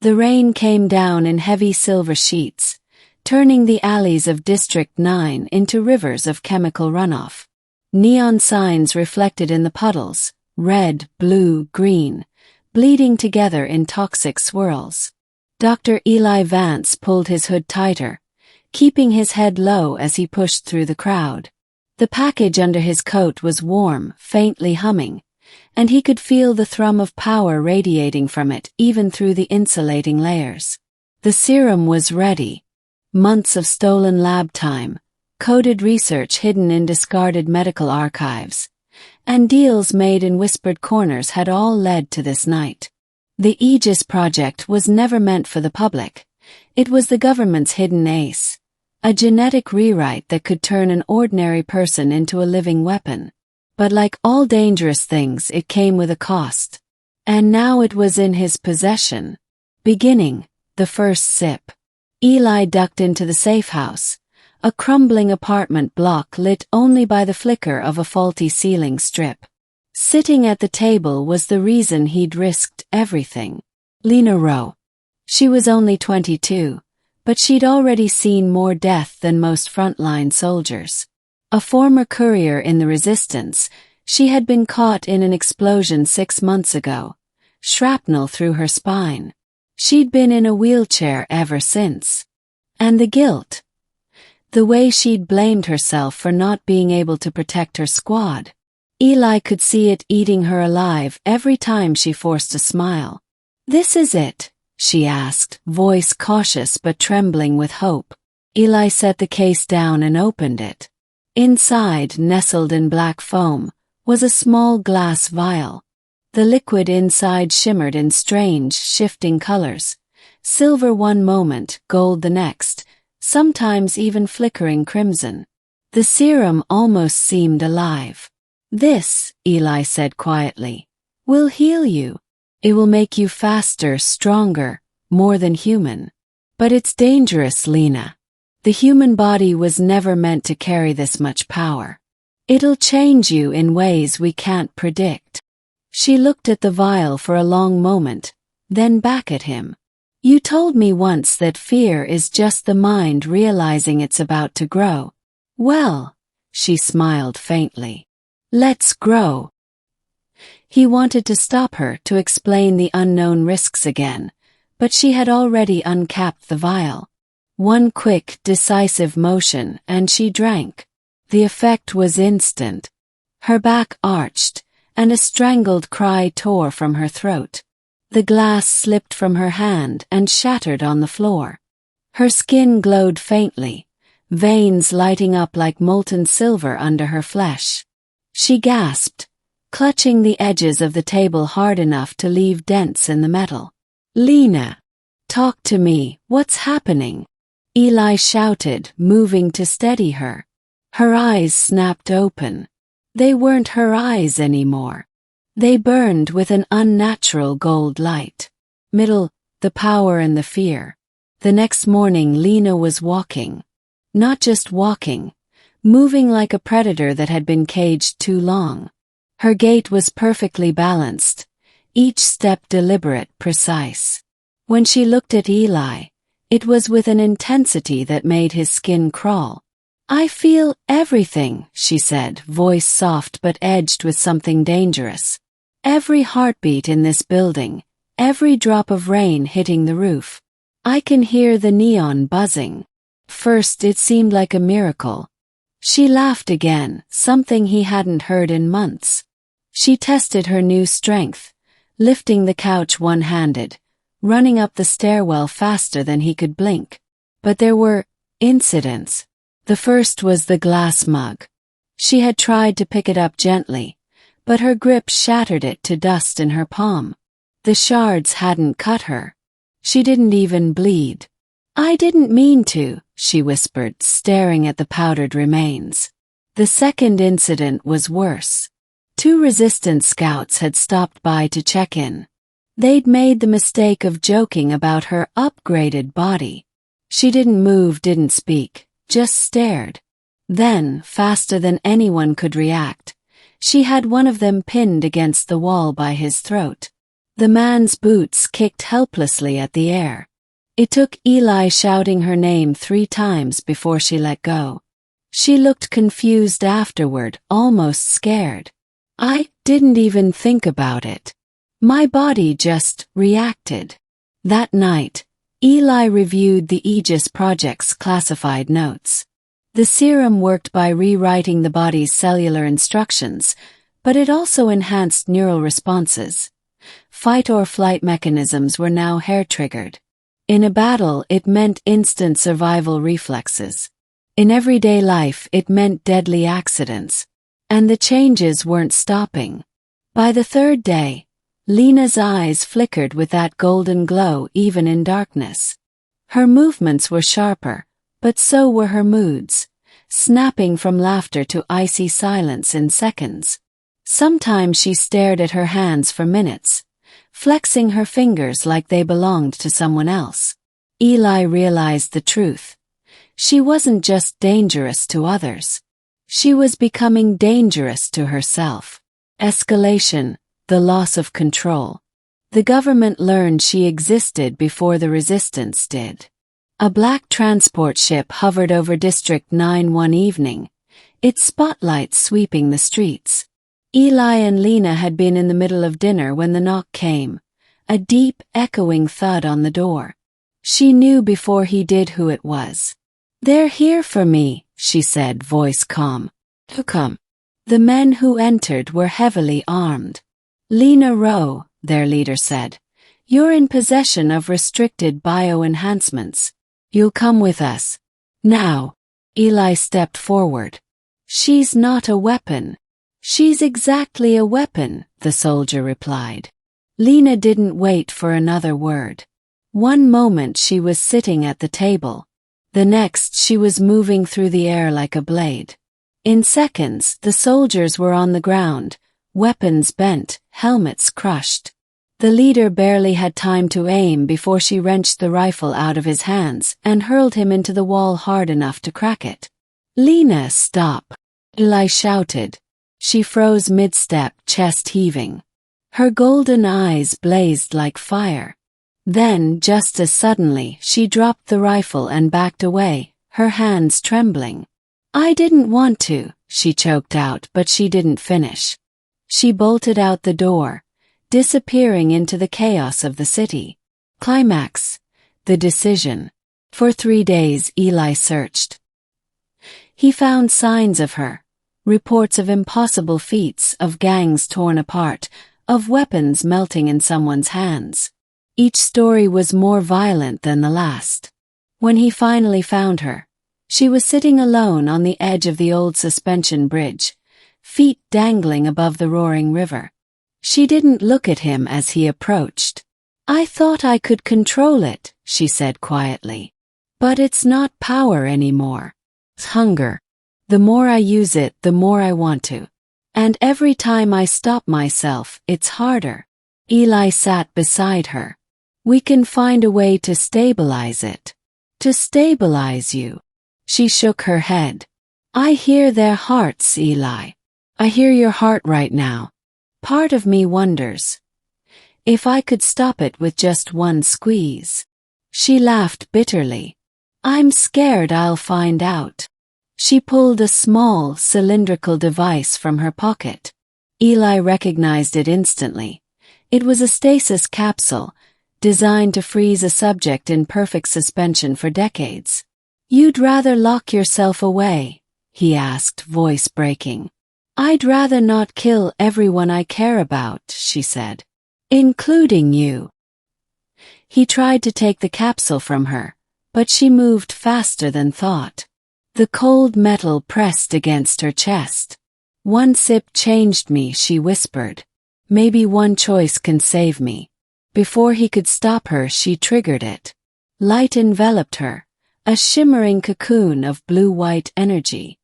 The rain came down in heavy silver sheets, turning the alleys of District 9 into rivers of chemical runoff. Neon signs reflected in the puddles, red, blue, green, bleeding together in toxic swirls. Dr. Eli Vance pulled his hood tighter, keeping his head low as he pushed through the crowd. The package under his coat was warm, faintly humming, and he could feel the thrum of power radiating from it even through the insulating layers. The serum was ready. Months of stolen lab time, coded research hidden in discarded medical archives, and deals made in whispered corners had all led to this night. The Aegis project was never meant for the public. It was the government's hidden ace, a genetic rewrite that could turn an ordinary person into a living weapon. But like all dangerous things, it came with a cost. And now it was in his possession. Beginning, the first sip. Eli ducked into the safe house, a crumbling apartment block lit only by the flicker of a faulty ceiling strip. Sitting at the table was the reason he'd risked everything. Lena Rowe. She was only 22, but she'd already seen more death than most frontline soldiers. A former courier in the Resistance, she had been caught in an explosion 6 months ago, shrapnel through her spine. She'd been in a wheelchair ever since. And the guilt. The way she'd blamed herself for not being able to protect her squad. Eli could see it eating her alive every time she forced a smile. "This is it?" she asked, voice cautious but trembling with hope. Eli set the case down and opened it. Inside, nestled in black foam, was a small glass vial. The liquid inside shimmered in strange, shifting colors. Silver one moment, gold the next, sometimes even flickering crimson. The serum almost seemed alive. "This," Eli said quietly, "will heal you. It will make you faster, stronger, more than human. But it's dangerous, Lena. The human body was never meant to carry this much power. It'll change you in ways we can't predict." She looked at the vial for a long moment, then back at him. "You told me once that fear is just the mind realizing it's about to grow. Well," she smiled faintly, "let's grow." He wanted to stop her, to explain the unknown risks again, but she had already uncapped the vial. One quick, decisive motion, and she drank. The effect was instant. Her back arched, and a strangled cry tore from her throat. The glass slipped from her hand and shattered on the floor. Her skin glowed faintly, veins lighting up like molten silver under her flesh. She gasped, clutching the edges of the table hard enough to leave dents in the metal. "Lena! Talk to me, what's happening?" Eli shouted, moving to steady her. Her eyes snapped open. They weren't her eyes anymore. They burned with an unnatural gold light. The power and the fear. The next morning Lena was walking. Not just walking, moving like a predator that had been caged too long. Her gait was perfectly balanced, each step deliberate, precise. When she looked at Eli, it was with an intensity that made his skin crawl. "I feel everything," she said, voice soft but edged with something dangerous. "Every heartbeat in this building, every drop of rain hitting the roof. I can hear the neon buzzing." First it seemed like a miracle. She laughed again, something he hadn't heard in months. She tested her new strength, lifting the couch one-handed, running up the stairwell faster than he could blink. But there were incidents. The first was the glass mug. She had tried to pick it up gently, but her grip shattered it to dust in her palm. The shards hadn't cut her. She didn't even bleed. "I didn't mean to," she whispered, staring at the powdered remains. The second incident was worse. 2 resistance scouts had stopped by to check in. They'd made the mistake of joking about her upgraded body. She didn't move, didn't speak, just stared. Then, faster than anyone could react, she had one of them pinned against the wall by his throat. The man's boots kicked helplessly at the air. It took Eli shouting her name 3 times before she let go. She looked confused afterward, almost scared. I didn't even think about it. My body just reacted. That night, Eli reviewed the Aegis Project's classified notes. The serum worked by rewriting the body's cellular instructions, but it also enhanced neural responses. Fight-or-flight mechanisms were now hair-triggered. In a battle, it meant instant survival reflexes. In everyday life, it meant deadly accidents. And the changes weren't stopping. By the 3rd day, Lena's eyes flickered with that golden glow even in darkness. Her movements were sharper, but so were her moods, snapping from laughter to icy silence in seconds. Sometimes she stared at her hands for minutes, flexing her fingers like they belonged to someone else. Eli realized the truth. She wasn't just dangerous to others. She was becoming dangerous to herself. Escalation, the loss of control. The government learned she existed before the resistance did. A black transport ship hovered over District 9 one evening, its spotlight sweeping the streets. Eli and Lena had been in the middle of dinner when the knock came, a deep, echoing thud on the door. She knew before he did who it was. "They're here for me," she said, voice calm. "To come." The men who entered were heavily armed. "Lena Rowe," their leader said, "you're in possession of restricted bioenhancements. You'll come with us. Now." Eli stepped forward. "She's not a weapon." "She's exactly a weapon," the soldier replied. Lena didn't wait for another word. One moment she was sitting at the table. The next she was moving through the air like a blade. In seconds, the soldiers were on the ground, weapons bent, helmets crushed. The leader barely had time to aim before she wrenched the rifle out of his hands and hurled him into the wall hard enough to crack it. "Lena, stop!" Eli shouted. She froze mid-step, chest heaving. Her golden eyes blazed like fire. Then, just as suddenly, she dropped the rifle and backed away, her hands trembling. "I didn't want to," she choked out, but she didn't finish. She bolted out the door, disappearing into the chaos of the city. Climax. The decision. For 3 days Eli searched. He found signs of her. Reports of impossible feats, of gangs torn apart, of weapons melting in someone's hands. Each story was more violent than the last. When he finally found her, she was sitting alone on the edge of the old suspension bridge, feet dangling above the roaring river. She didn't look at him as he approached. "I thought I could control it," she said quietly. "But it's not power anymore. It's hunger. The more I use it, the more I want to. And every time I stop myself, it's harder." Eli sat beside her. "We can find a way to stabilize it. To stabilize you." She shook her head. "I hear their hearts, Eli. I hear your heart right now. Part of me wonders if I could stop it with just one squeeze." She laughed bitterly. "I'm scared I'll find out." She pulled a small, cylindrical device from her pocket. Eli recognized it instantly. It was a stasis capsule, designed to freeze a subject in perfect suspension for decades. "You'd rather lock yourself away?" he asked, voice breaking. "I'd rather not kill everyone I care about," she said. "Including you." He tried to take the capsule from her, but she moved faster than thought. The cold metal pressed against her chest. "One sip changed me," she whispered. "Maybe one choice can save me." Before he could stop her, she triggered it. Light enveloped her, a shimmering cocoon of blue-white energy.